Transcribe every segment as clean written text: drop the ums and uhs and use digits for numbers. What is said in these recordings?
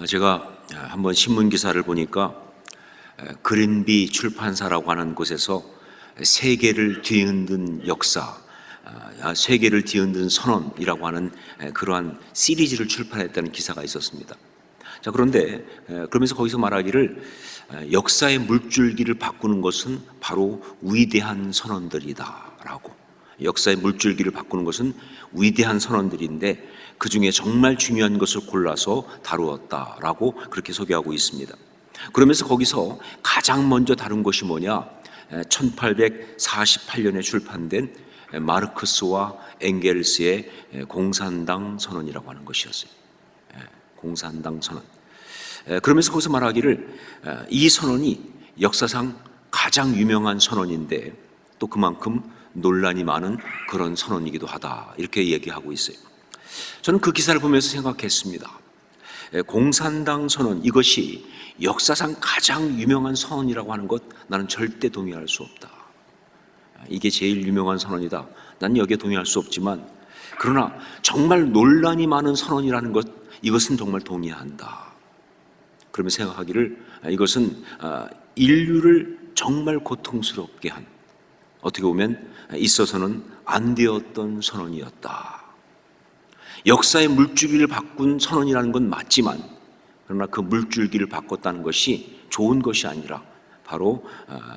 제가 한번 신문 기사를 보니까 그린비 출판사라고 하는 곳에서 세계를 뒤흔든 역사, 세계를 뒤흔든 선언이라고 하는 그러한 시리즈를 출판했다는 기사가 있었습니다. 자, 그런데 그러면서 거기서 말하기를 역사의 물줄기를 바꾸는 것은 바로 위대한 선언들이다라고. 역사의 물줄기를 바꾸는 것은 위대한 선언들인데 그 중에 정말 중요한 것을 골라서 다루었다라고 그렇게 소개하고 있습니다. 그러면서 거기서 가장 먼저 다룬 것이 뭐냐? 1848년에 출판된 마르크스와 엥겔스의 공산당 선언이라고 하는 것이었어요. 공산당 선언. 그러면서 거기서 말하기를 이 선언이 역사상 가장 유명한 선언인데 또 그만큼 논란이 많은 그런 선언이기도 하다, 이렇게 얘기하고 있어요. 저는 그 기사를 보면서 생각했습니다. 공산당 선언, 이것이 역사상 가장 유명한 선언이라고 하는 것, 나는 절대 동의할 수 없다. 이게 제일 유명한 선언이다, 난 여기에 동의할 수 없지만, 그러나 정말 논란이 많은 선언이라는 것, 이것은 정말 동의한다. 그러면 생각하기를 이것은 인류를 정말 고통스럽게 한, 어떻게 보면 있어서는 안 되었던 선언이었다. 역사의 물줄기를 바꾼 선언이라는 건 맞지만, 그러나 그 물줄기를 바꿨다는 것이 좋은 것이 아니라 바로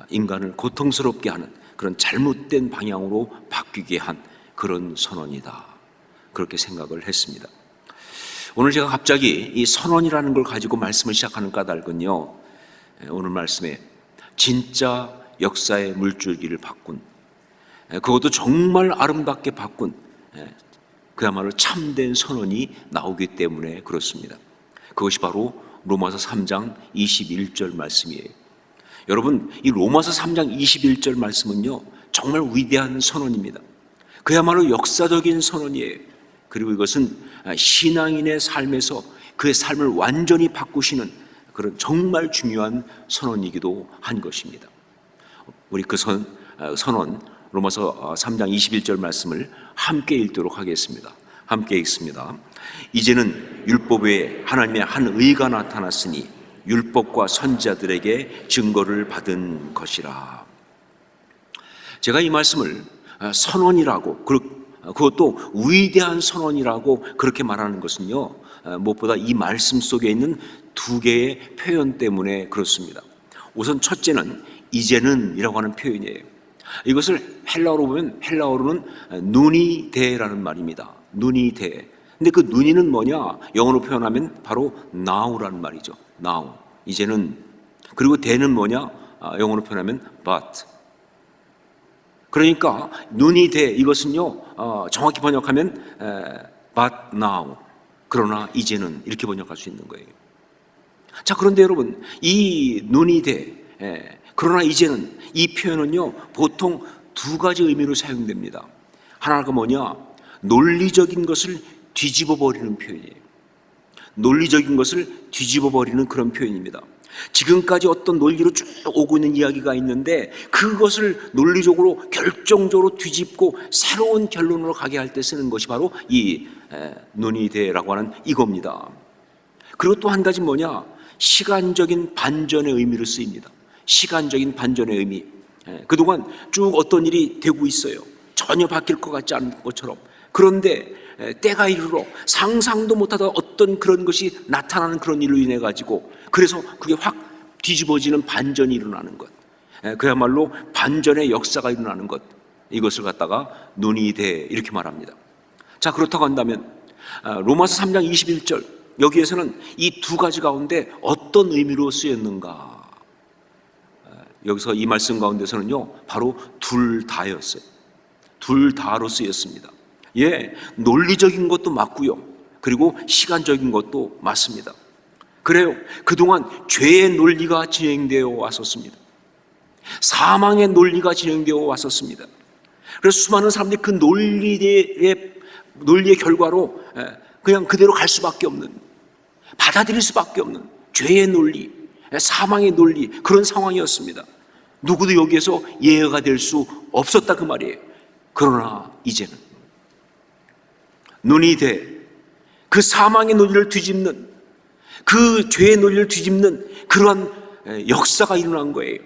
인간을 고통스럽게 하는 그런 잘못된 방향으로 바뀌게 한 그런 선언이다, 그렇게 생각을 했습니다. 오늘 제가 갑자기 이 선언이라는 걸 가지고 말씀을 시작하는 까닭은요, 오늘 말씀에 진짜 역사의 물줄기를 바꾼, 그것도 정말 아름답게 바꾼 그야말로 참된 선언이 나오기 때문에 그렇습니다. 그것이 바로 로마서 3장 21절 말씀이에요. 여러분, 이 로마서 3장 21절 말씀은요, 정말 위대한 선언입니다. 그야말로 역사적인 선언이에요. 그리고 이것은 신앙인의 삶에서 그의 삶을 완전히 바꾸시는 그런 정말 중요한 선언이기도 한 것입니다. 우리 그 선언 로마서 3장 21절 말씀을 함께 읽도록 하겠습니다. 함께 읽습니다. 이제는 율법 외에 하나님의 한 의가 나타났으니 율법과 선지자들에게 증거를 받은 것이라. 제가 이 말씀을 선언이라고, 그것도 위대한 선언이라고 그렇게 말하는 것은요, 무엇보다 이 말씀 속에 있는 두 개의 표현 때문에 그렇습니다. 우선 첫째는 이제는 이라고 하는 표현이에요. 이것을 헬라어로 보면, 헬라어로는 눈이 대라는 말입니다. 눈이 대. 근데 그 눈이는 뭐냐? 영어로 표현하면 바로 now라는 말이죠. now. 이제는. 그리고 대는 뭐냐? 영어로 표현하면 but. 그러니까 눈이 대, 이것은요, 정확히 번역하면 but now. 그러나 이제는, 이렇게 번역할 수 있는 거예요. 자, 그런데 여러분, 이 눈이 대, 그러나 이제는, 이 표현은요, 보통 두 가지 의미로 사용됩니다. 하나가 뭐냐? 논리적인 것을 뒤집어 버리는 표현이에요. 논리적인 것을 뒤집어 버리는 그런 표현입니다. 지금까지 어떤 논리로 쭉 오고 있는 이야기가 있는데 그것을 논리적으로 결정적으로 뒤집고 새로운 결론으로 가게 할 때 쓰는 것이 바로 이 논의대라고 하는 이겁니다. 그리고 또 한 가지 뭐냐? 시간적인 반전의 의미로 쓰입니다. 시간적인 반전의 의미. 그동안 쭉 어떤 일이 되고 있어요. 전혀 바뀔 것 같지 않은 것처럼. 그런데 때가 이르러 상상도 못하던 어떤 그런 것이 나타나는 그런 일로 인해 가지고, 그래서 그게 확 뒤집어지는 반전이 일어나는 것, 그야말로 반전의 역사가 일어나는 것, 이것을 갖다가 논의대, 이렇게 말합니다. 자, 그렇다고 한다면 로마서 3장 21절, 여기에서는 이 두 가지 가운데 어떤 의미로 쓰였는가? 여기서 이 말씀 가운데서는요, 바로 둘 다였어요. 둘 다로 쓰였습니다. 예, 논리적인 것도 맞고요, 그리고 시간적인 것도 맞습니다. 그래요, 그동안 죄의 논리가 진행되어 왔었습니다. 사망의 논리가 진행되어 왔었습니다. 그래서 수많은 사람들이 그 논리의 결과로 그냥 그대로 갈 수밖에 없는, 받아들일 수밖에 없는 죄의 논리, 사망의 논리, 그런 상황이었습니다. 누구도 여기에서 예외가 될 수 없었다, 그 말이에요. 그러나 이제는 눈이 돼 그 사망의 논리를 뒤집는, 그 죄의 논리를 뒤집는 그러한 역사가 일어난 거예요.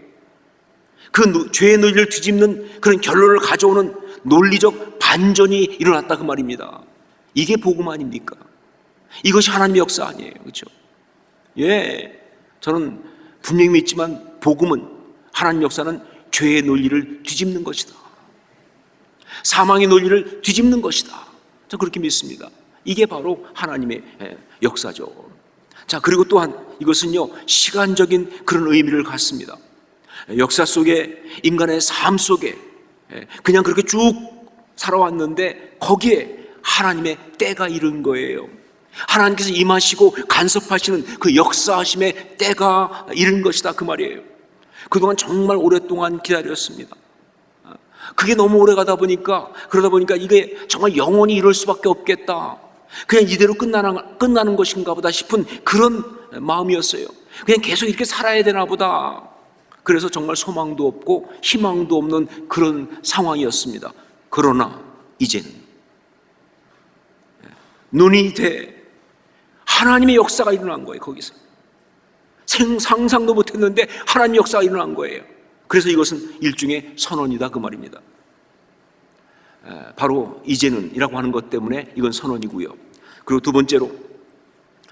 그 죄의 논리를 뒤집는 그런 결론을 가져오는 논리적 반전이 일어났다 그 말입니다. 이게 복음 아닙니까? 이것이 하나님의 역사 아니에요, 그렇죠? 예, 저는 분명히 믿지만 복음은, 하나님 역사는 죄의 논리를 뒤집는 것이다. 사망의 논리를 뒤집는 것이다. 저 그렇게 믿습니다. 이게 바로 하나님의 역사죠. 자, 그리고 또한 이것은요, 시간적인 그런 의미를 갖습니다. 역사 속에, 인간의 삶 속에 그냥 그렇게 쭉 살아왔는데 거기에 하나님의 때가 이른 거예요. 하나님께서 임하시고 간섭하시는 그 역사하심의 때가 이른 것이다 그 말이에요. 그동안 정말 오랫동안 기다렸습니다. 그게 너무 오래 그러다 보니까 이게 정말 영원히 이럴 수밖에 없겠다, 그냥 이대로 끝나는 것인가 보다 싶은 그런 마음이었어요. 그냥 계속 이렇게 살아야 되나 보다. 그래서 정말 소망도 없고 희망도 없는 그런 상황이었습니다. 그러나 이제는 눈이 돼 하나님의 역사가 일어난 거예요. 거기서 상상도 못했는데 하나님의 역사가 일어난 거예요. 그래서 이것은 일종의 선언이다 그 말입니다. 바로 이제는 이라고 하는 것 때문에 이건 선언이고요. 그리고 두 번째로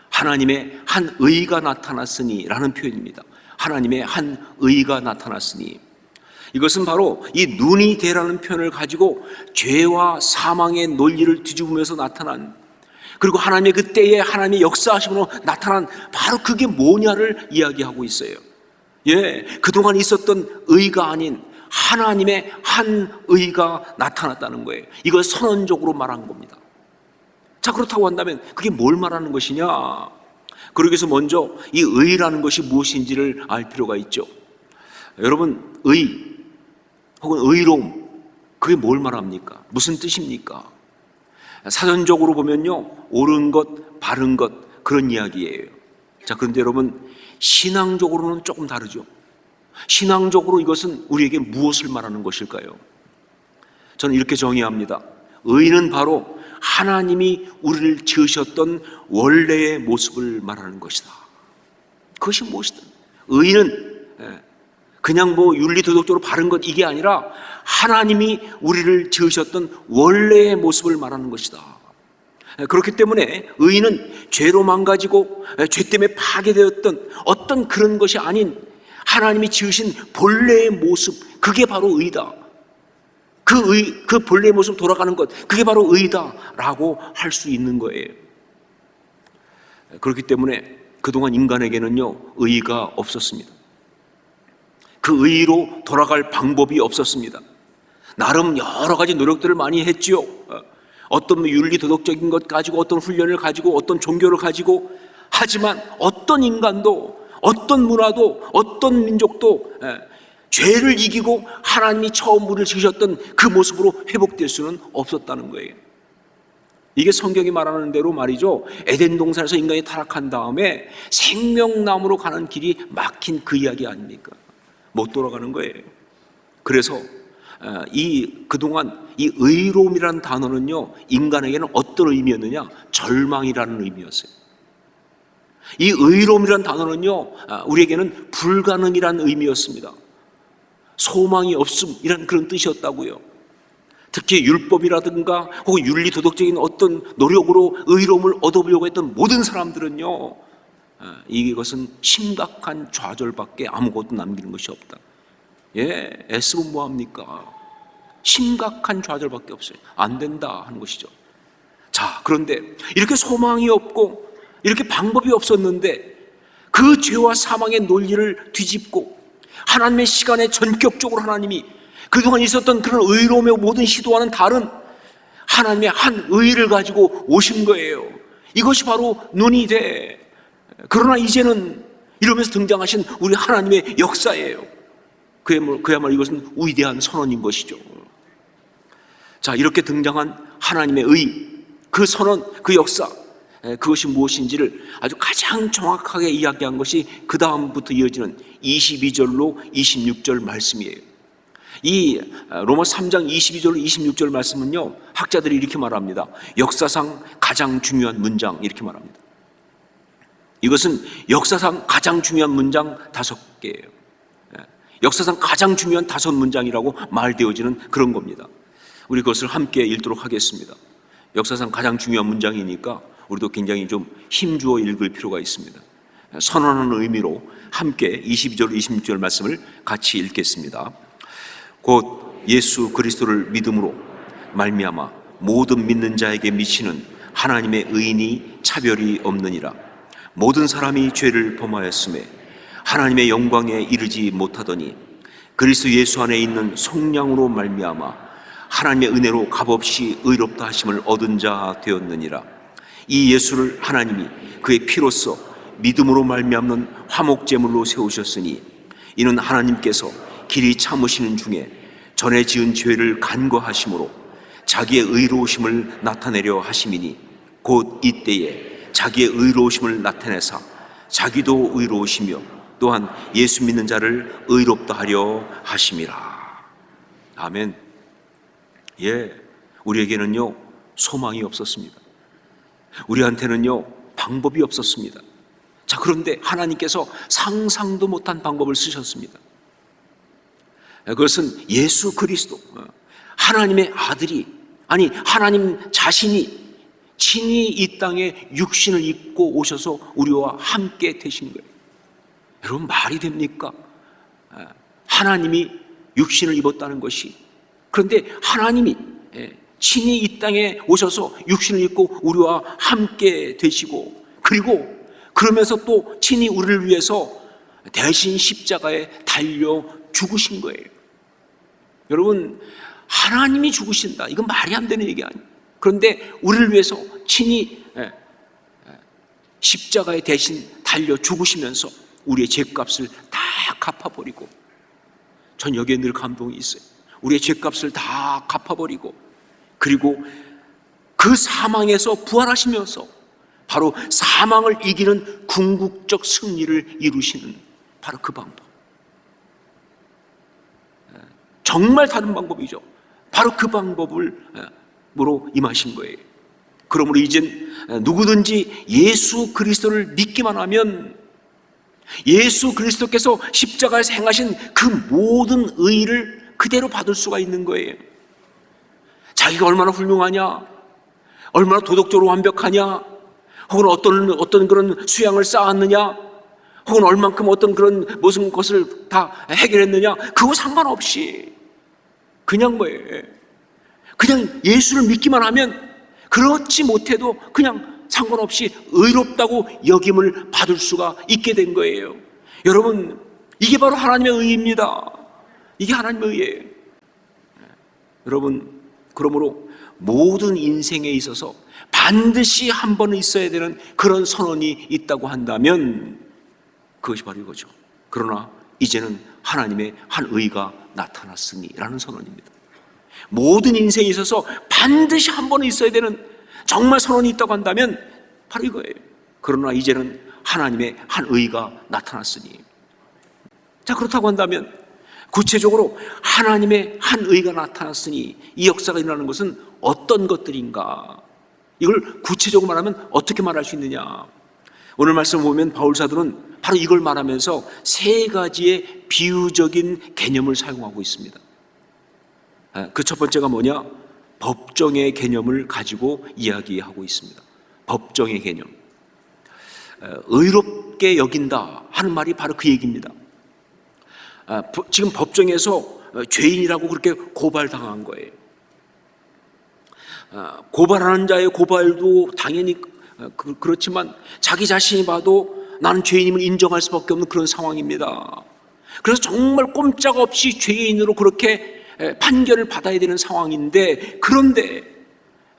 하나님의 한 의가 나타났으니 라는 표현입니다. 하나님의 한 의가 나타났으니, 이것은 바로 이 눈이 되라는 표현을 가지고 죄와 사망의 논리를 뒤집으면서 나타난, 그리고 하나님의 그때의 하나님의 역사하심으로 나타난 바로 그게 뭐냐를 이야기하고 있어요. 예, 그동안 있었던 의가 아닌 하나님의 한 의가 나타났다는 거예요. 이걸 선언적으로 말한 겁니다. 자, 그렇다고 한다면 그게 뭘 말하는 것이냐? 그러기 위해서 먼저 이 의라는 것이 무엇인지를 알 필요가 있죠. 여러분, 의 혹은 의로움, 그게 뭘 말합니까? 무슨 뜻입니까? 사전적으로 보면요, 옳은 것, 바른 것, 그런 이야기예요. 자, 그런데 여러분, 신앙적으로는 조금 다르죠. 신앙적으로 이것은 우리에게 무엇을 말하는 것일까요? 저는 이렇게 정의합니다. 의는 바로 하나님이 우리를 지으셨던 원래의 모습을 말하는 것이다. 그것이 무엇이든, 의는 그냥 윤리도덕적으로 바른 것, 이게 아니라 하나님이 우리를 지으셨던 원래의 모습을 말하는 것이다. 그렇기 때문에 의는 죄로 망가지고 죄 때문에 파괴되었던 어떤 그런 것이 아닌 하나님이 지으신 본래의 모습, 그게 바로 의다. 그 본래의 모습 돌아가는 것, 그게 바로 의다라고 할 수 있는 거예요. 그렇기 때문에 그동안 인간에게는요, 의가 없었습니다. 그 의로 돌아갈 방법이 없었습니다. 나름 여러 가지 노력들을 많이 했지요. 어떤 윤리 도덕적인 것 가지고, 어떤 훈련을 가지고, 어떤 종교를 가지고. 하지만 어떤 인간도, 어떤 문화도, 어떤 민족도 죄를 이기고 하나님이 처음 우리를 지으셨던 그 모습으로 회복될 수는 없었다는 거예요. 이게 성경이 말하는 대로 말이죠, 에덴 동산에서 인간이 타락한 다음에 생명나무로 가는 길이 막힌 그 이야기 아닙니까? 못 돌아가는 거예요. 그래서 그동안 이 의로움이라는 단어는요, 인간에게는 어떤 의미였느냐? 절망이라는 의미였어요. 이 의로움이라는 단어는요, 우리에게는 불가능이라는 의미였습니다. 소망이 없음이라는 그런 뜻이었다고요. 특히 율법이라든가 혹은 윤리도덕적인 어떤 노력으로 의로움을 얻어보려고 했던 모든 사람들은요, 이것은 심각한 좌절밖에 아무것도 남기는 것이 없다. 예, 애쓰면 뭐합니까? 심각한 좌절밖에 없어요. 안 된다 하는 것이죠. 자, 그런데 이렇게 소망이 없고 이렇게 방법이 없었는데 그 죄와 사망의 논리를 뒤집고 하나님의 시간에 전격적으로 하나님이 그동안 있었던 그런 의로움의 모든 시도와는 다른 하나님의 한 의를 가지고 오신 거예요. 이것이 바로 눈이 돼. 그러나 이제는 이러면서 등장하신 우리 하나님의 역사예요. 그야말로 이것은 위대한 선언인 것이죠. 자, 이렇게 등장한 하나님의 의, 그 선언, 그 역사, 그것이 무엇인지를 아주 가장 정확하게 이야기한 것이 그 다음부터 이어지는 22절로 26절 말씀이에요. 이 로마 3장 22절로 26절 말씀은요, 학자들이 이렇게 말합니다. 역사상 가장 중요한 문장, 이렇게 말합니다. 이것은 역사상 가장 중요한 문장 5개예요. 역사상 가장 중요한 5문장이라고 말되어지는 그런 겁니다. 우리 그것을 함께 읽도록 하겠습니다. 역사상 가장 중요한 문장이니까 우리도 굉장히 좀 힘주어 읽을 필요가 있습니다. 선언하는 의미로 함께 22절 26절 말씀을 같이 읽겠습니다. 곧 예수 그리스도를 믿음으로 말미암아 모든 믿는 자에게 미치는 하나님의 의인이 차별이 없느니라. 모든 사람이 죄를 범하였음에 하나님의 영광에 이르지 못하더니 그리스도 예수 안에 있는 속량으로 말미암아 하나님의 은혜로 값없이 의롭다 하심을 얻은 자 되었느니라. 이 예수를 하나님이 그의 피로써 믿음으로 말미암는 화목제물로 세우셨으니 이는 하나님께서 길이 참으시는 중에 전에 지은 죄를 간과하심으로 자기의 의로우심을 나타내려 하심이니 곧 이때에 자기의 의로우심을 나타내사 자기도 의로우시며 또한 예수 믿는 자를 의롭다 하려 하심이라. 아멘. 우리에게는요 소망이 없었습니다. 우리한테는요 방법이 없었습니다. 자, 그런데 하나님께서 상상도 못한 방법을 쓰셨습니다. 그것은 예수 그리스도, 하나님의 아들이, 아니 하나님 자신이 친히 이 땅에 육신을 입고 오셔서 우리와 함께 되신 거예요. 여러분, 말이 됩니까? 하나님이 육신을 입었다는 것이. 그런데 하나님이 친히 이 땅에 오셔서 육신을 입고 우리와 함께 되시고, 그리고 그러면서 또 친히 우리를 위해서 대신 십자가에 달려 죽으신 거예요. 여러분, 하나님이 죽으신다, 이건 말이 안 되는 얘기 아니에요. 그런데 우리를 위해서 친히 십자가에 대신 달려 죽으시면서 우리의 죄값을 다 갚아버리고, 전 여기에 늘 감동이 있어요. 우리의 죄값을 다 갚아버리고, 그리고 그 사망에서 부활하시면서 바로 사망을 이기는 궁극적 승리를 이루시는 바로 그 방법. 정말 다른 방법이죠. 바로 그 방법으로 임하신 거예요. 그러므로 이젠 누구든지 예수 그리스도를 믿기만 하면 예수 그리스도께서 십자가에서 행하신 그 모든 의의를 그대로 받을 수가 있는 거예요. 자기가 얼마나 훌륭하냐, 얼마나 도덕적으로 완벽하냐, 혹은 어떤 그런 수양을 쌓았느냐, 혹은 얼만큼 어떤 그런 무슨 것을 다 해결했느냐, 그거 상관없이 그냥 뭐예요, 그냥 예수를 믿기만 하면 그렇지 못해도 그냥 상관없이 의롭다고 여김을 받을 수가 있게 된 거예요. 여러분, 이게 바로 하나님의 의입니다. 이게 하나님의 의예요. 여러분, 그러므로 모든 인생에 있어서 반드시 한 번은 있어야 되는 그런 선언이 있다고 한다면 그것이 바로 이거죠. 그러나 이제는 하나님의 한 의가 나타났으니 라는 선언입니다. 모든 인생에 있어서 반드시 한 번은 있어야 되는 정말 선언이 있다고 한다면 바로 이거예요. 그러나 이제는 하나님의 한 의가 나타났으니. 자, 그렇다고 한다면 구체적으로 하나님의 한 의가 나타났으니 이 역사가 일어나는 것은 어떤 것들인가? 이걸 구체적으로 말하면 어떻게 말할 수 있느냐? 오늘 말씀 보면 바울 사도는 바로 이걸 말하면서 3가지의 비유적인 개념을 사용하고 있습니다. 그 첫 번째가 뭐냐? 법정의 개념을 가지고 이야기하고 있습니다. 법정의 개념. 의롭게 여긴다 하는 말이 바로 그 얘기입니다. 지금 법정에서 죄인이라고 그렇게 고발당한 거예요. 고발하는 자의 고발도 당연히 그렇지만 자기 자신이 봐도 나는 죄인임을 인정할 수밖에 없는 그런 상황입니다. 그래서 정말 꼼짝없이 죄인으로 그렇게 판결을 받아야 되는 상황인데, 그런데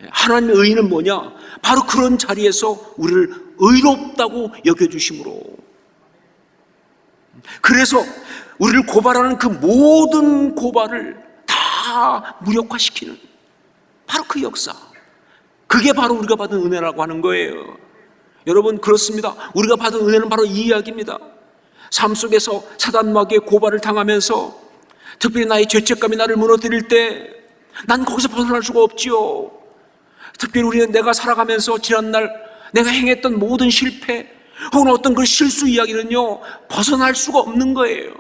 하나님의 의는 뭐냐? 바로 그런 자리에서 우리를 의롭다고 여겨주심으로, 그래서 우리를 고발하는 그 모든 고발을 다 무력화시키는 바로 그 역사, 그게 바로 우리가 받은 은혜라고 하는 거예요. 여러분, 그렇습니다. 우리가 받은 은혜는 바로 이 이야기입니다. 삶 속에서 사단 마귀의 고발을 당하면서 특별히 나의 죄책감이 나를 무너뜨릴 때 난 거기서 벗어날 수가 없지요. 특별히 우리는 내가 살아가면서 지난날 내가 행했던 모든 실패, 혹은 어떤 그 실수 이야기는요, 벗어날 수가 없는 거예요.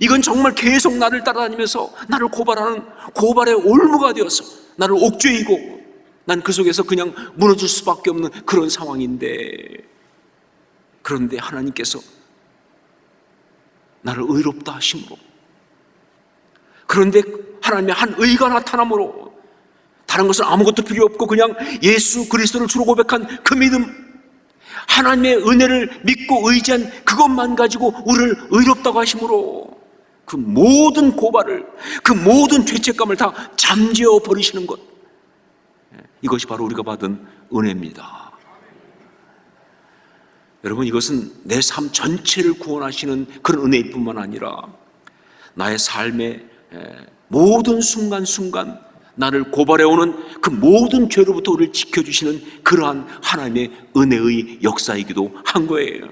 이건 정말 계속 나를 따라다니면서 나를 고발하는 고발의 올무가 되어서 나를 옥죄이고 난 그 속에서 그냥 무너질 수밖에 없는 그런 상황인데, 그런데 하나님께서 나를 의롭다 하심으로, 그런데 하나님의 한 의가 나타남으로, 다른 것은 아무것도 필요 없고 그냥 예수 그리스도를 주로 고백한 그 믿음, 하나님의 은혜를 믿고 의지한 그것만 가지고 우리를 의롭다고 하심으로 그 모든 고발을, 그 모든 죄책감을 다 잠재워 버리시는 것, 이것이 바로 우리가 받은 은혜입니다. 여러분, 이것은 내 삶 전체를 구원하시는 그런 은혜일 뿐만 아니라 나의 삶의 모든 순간순간 나를 고발해오는 그 모든 죄로부터 우리를 지켜주시는 그러한 하나님의 은혜의 역사이기도 한 거예요.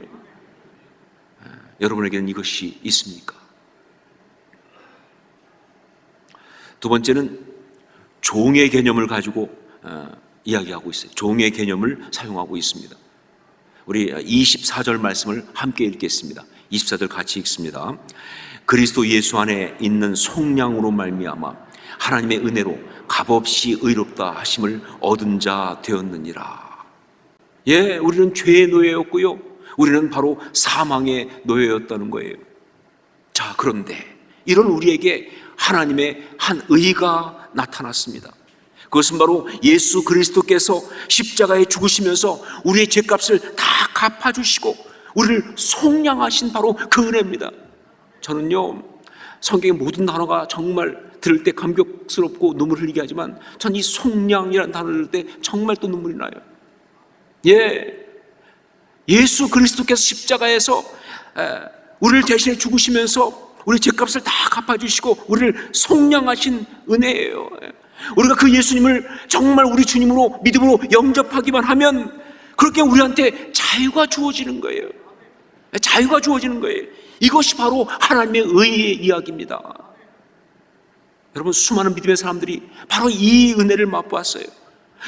여러분에게는 이것이 있습니까? 두 번째는 종의 개념을 가지고 이야기하고 있어요. 종의 개념을 사용하고 있습니다. 우리 24절 말씀을 함께 읽겠습니다. 24절 같이 읽습니다. 그리스도 예수 안에 있는 속량으로 말미암아 하나님의 은혜로 값없이 의롭다 하심을 얻은 자 되었느니라. 예, 우리는 죄의 노예였고요, 우리는 바로 사망의 노예였다는 거예요. 자, 그런데 이런 우리에게 하나님의 한 의가 나타났습니다. 그것은 바로 예수 그리스도께서 십자가에 죽으시면서 우리의 죄값을 다 갚아주시고 우리를 속량하신 바로 그 은혜입니다. 저는요, 성경의 모든 단어가 정말 들을 때 감격스럽고 눈물 흘리게 하지만 전 이 속량이라는 단어를 들을 때 정말 또 눈물이 나요. 예, 예수 그리스도께서 십자가에서 우리를 대신해 죽으시면서 우리 죄값을 다 갚아주시고 우리를 속량하신 은혜예요. 우리가 그 예수님을 정말 우리 주님으로 믿음으로 영접하기만 하면 그렇게 우리한테 자유가 주어지는 거예요. 자유가 주어지는 거예요. 이것이 바로 하나님의 의의 이야기입니다. 여러분, 수많은 믿음의 사람들이 바로 이 은혜를 맛보았어요.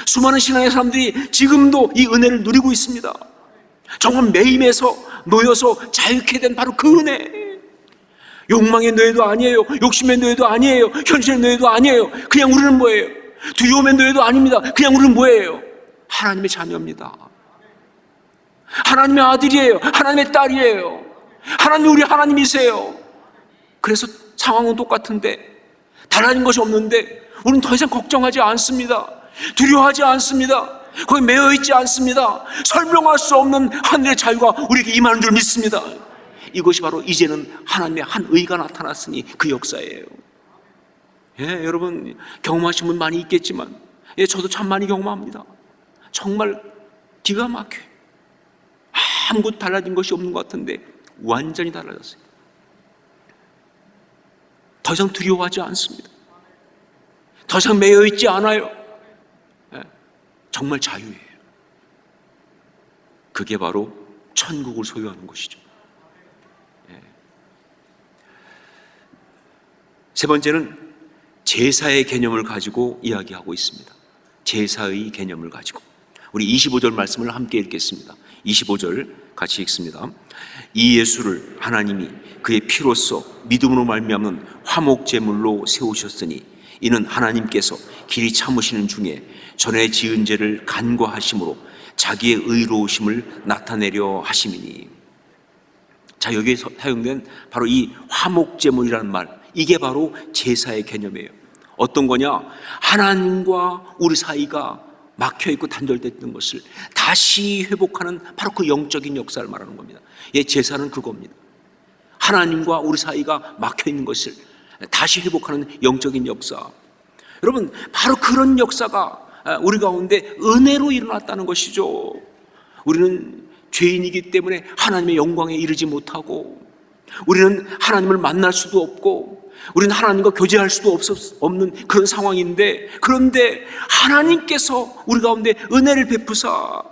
수많은 신앙의 사람들이 지금도 이 은혜를 누리고 있습니다. 정말 매임에서 놓여서 자유케 된 바로 그 은혜. 욕망의 노예도 아니에요, 욕심의 노예도 아니에요, 현실의 노예도 아니에요. 그냥 우리는 뭐예요? 두려움의 노예도 아닙니다. 그냥 우리는 뭐예요? 하나님의 자녀입니다. 하나님의 아들이에요, 하나님의 딸이에요. 하나님, 우리 하나님이세요. 그래서 상황은 똑같은데, 달라진 것이 없는데 우리는 더 이상 걱정하지 않습니다. 두려워하지 않습니다. 거기 매여있지 않습니다. 설명할 수 없는 하늘의 자유가 우리에게 임하는 줄 믿습니다. 이것이 바로 이제는 하나님의 한 의가 나타났으니 그 역사예요. 예, 여러분 경험하신 분 많이 있겠지만, 예, 저도 참 많이 경험합니다. 정말 기가 막혀요. 아무것도 달라진 것이 없는 것 같은데 완전히 달라졌어요. 더 이상 두려워하지 않습니다. 더 이상 매여있지 않아요. 예, 정말 자유예요. 그게 바로 천국을 소유하는 것이죠. 예. 세 번째는 제사의 개념을 가지고 이야기하고 있습니다. 제사의 개념을 가지고 우리 25절 말씀을 함께 읽겠습니다. 25절 같이 읽습니다. 이 예수를 하나님이 그의 피로써 믿음으로 말미암는 화목제물로 세우셨으니 이는 하나님께서 길이 참으시는 중에 전에 지은 죄를 간과하심으로 자기의 의로우심을 나타내려 하심이니. 자, 여기에 사용된 바로 이 화목제물이라는 말, 이게 바로 제사의 개념이에요. 어떤 거냐? 하나님과 우리 사이가 막혀있고 단절됐던 것을 다시 회복하는 바로 그 영적인 역사를 말하는 겁니다. 예, 제사는 그겁니다. 하나님과 우리 사이가 막혀있는 것을 다시 회복하는 영적인 역사. 여러분, 바로 그런 역사가 우리 가운데 은혜로 일어났다는 것이죠. 우리는 죄인이기 때문에 하나님의 영광에 이르지 못하고, 우리는 하나님을 만날 수도 없고, 우리는 하나님과 교제할 수도 없는 그런 상황인데, 그런데 하나님께서 우리 가운데 은혜를 베푸사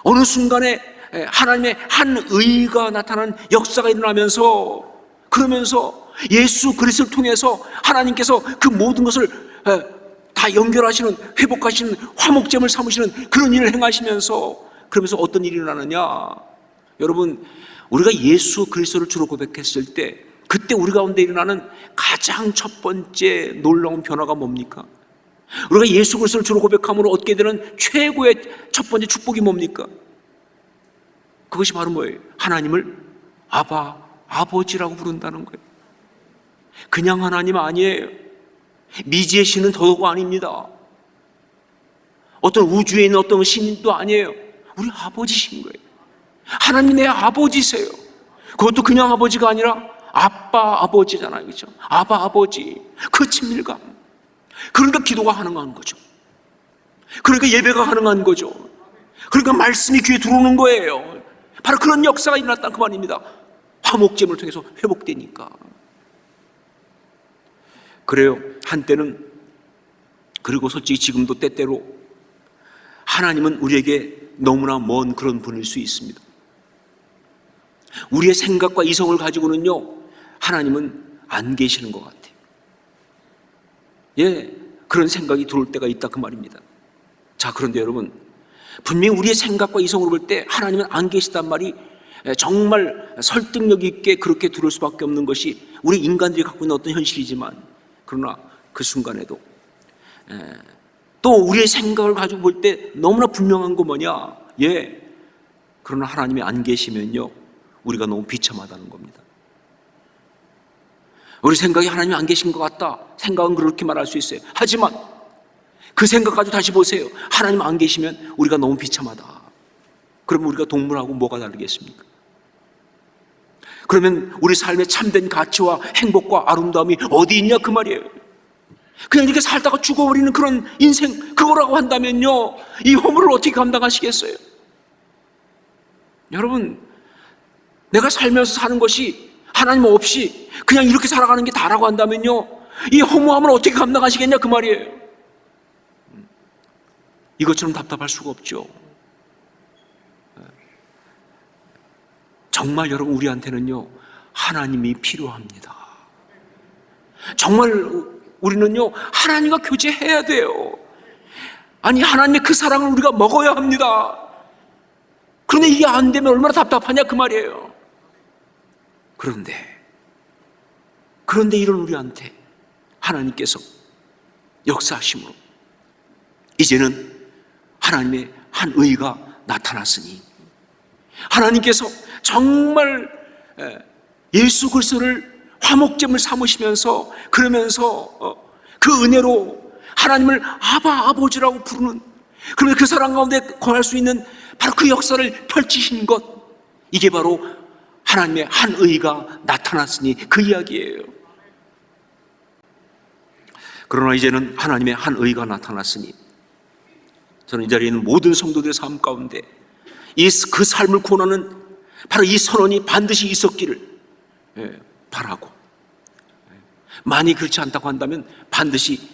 어느 순간에 하나님의 한 의가 나타나는 역사가 일어나면서, 그러면서 예수 그리스도를 통해서 하나님께서 그 모든 것을 다 연결하시는, 회복하시는, 화목제물 삼으시는 그런 일을 행하시면서, 그러면서 어떤 일이 일어나느냐? 여러분, 우리가 예수 그리스도를 주로 고백했을 때 그때 우리 가운데 일어나는 가장 첫 번째 놀라운 변화가 뭡니까? 우리가 예수 그리스도를 주로 고백함으로 얻게 되는 최고의 첫 번째 축복이 뭡니까? 그것이 바로 뭐예요? 하나님을 아바, 아버지라고 부른다는 거예요. 그냥 하나님 아니에요. 미지의 신은 더더욱 아닙니다. 어떤 우주에 있는 어떤 신도 아니에요. 우리 아버지신 거예요. 하나님 내 아버지세요. 그것도 그냥 아버지가 아니라 아빠 아버지잖아요. 그렇죠? 아바 아버지. 그 친밀감. 그러니까 기도가 가능한 거죠. 그러니까 예배가 가능한 거죠. 그러니까 말씀이 귀에 들어오는 거예요. 바로 그런 역사가 일어났다는 그 말입니다. 화목제물을 통해서 회복되니까. 그래요. 한때는, 그리고 솔직히 지금도 때때로 하나님은 우리에게 너무나 먼 그런 분일 수 있습니다. 우리의 생각과 이성을 가지고는요, 하나님은 안 계시는 것 같아요. 예, 그런 생각이 들어올 때가 있다 그 말입니다. 자, 그런데 여러분, 분명히 우리의 생각과 이성으로 볼 때 하나님은 안 계시단 말이 정말 설득력 있게 그렇게 들을 수밖에 없는 것이 우리 인간들이 갖고 있는 어떤 현실이지만, 그러나 그 순간에도 또 우리의 생각을 가지고 볼 때 너무나 분명한 거 뭐냐? 예, 그러나 하나님이 안 계시면요, 우리가 너무 비참하다는 겁니다. 우리 생각이 하나님이 안 계신 것 같다, 생각은 그렇게 말할 수 있어요. 하지만 그 생각 가지고 다시 보세요. 하나님 안 계시면 우리가 너무 비참하다. 그러면 우리가 동물하고 뭐가 다르겠습니까? 그러면 우리 삶의 참된 가치와 행복과 아름다움이 어디 있냐 그 말이에요. 그냥 이렇게 살다가 죽어버리는 그런 인생, 그거라고 한다면요, 이 허물을 어떻게 감당하시겠어요? 여러분, 내가 살면서 사는 것이 하나님 없이 그냥 이렇게 살아가는 게 다라고 한다면요, 이 허무함을 어떻게 감당하시겠냐 그 말이에요. 이것처럼 답답할 수가 없죠. 정말 여러분, 우리한테는요, 하나님이 필요합니다. 정말 우리는요, 하나님과 교제해야 돼요. 아니, 하나님의 그 사랑을 우리가 먹어야 합니다. 그런데 이게 안 되면 얼마나 답답하냐 그 말이에요. 그런데 이런 우리한테 하나님께서 역사하심으로 이제는 하나님의 한 의가 나타났으니, 하나님께서 정말 예수 그리스도를 화목제물 삼으시면서, 그러면서 그 은혜로 하나님을 아바 아버지라고 부르는, 그러면 그 사랑 가운데 거할 수 있는 바로 그 역사를 펼치신 것, 이게 바로 하나님의 한 의가 나타났으니 그 이야기예요. 그러나 이제는 하나님의 한 의가 나타났으니, 저는 이 자리에 있는 모든 성도들의 삶 가운데 그 삶을 구원하는 바로 이 선언이 반드시 있었기를 바라고, 만약 그렇지 않다고 한다면 반드시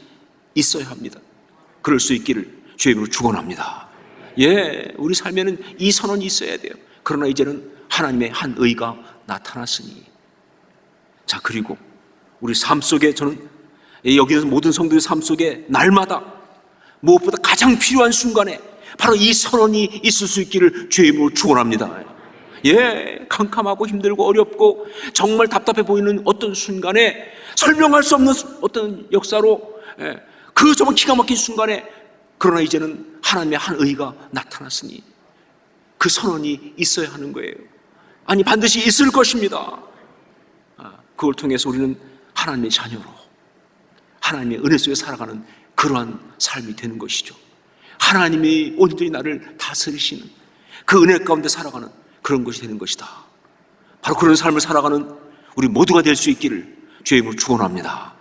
있어야 합니다. 그럴 수 있기를 주의 이름으로 축원합니다. 예, 우리 삶에는 이 선언이 있어야 돼요. 그러나 이제는 하나님의 한 의가 나타났으니, 자, 그리고 우리 삶 속에, 저는 여기 있는 모든 성도의 삶 속에 날마다 무엇보다 가장 필요한 순간에 바로 이 선언이 있을 수 있기를 주의 이름으로 축원합니다. 예, 캄캄하고 힘들고 어렵고 정말 답답해 보이는 어떤 순간에, 설명할 수 없는 어떤 역사로, 그 정말 기가 막힌 순간에, 그러나 이제는 하나님의 한 의가 나타났으니 그 선언이 있어야 하는 거예요. 아니, 반드시 있을 것입니다. 그걸 통해서 우리는 하나님의 자녀로 하나님의 은혜 속에 살아가는 그러한 삶이 되는 것이죠. 하나님이 온전히 나를 다스리시는 그 은혜 가운데 살아가는 그런 것이 되는 것이다. 바로 그런 삶을 살아가는 우리 모두가 될 수 있기를 주의 이름으로 축원합니다.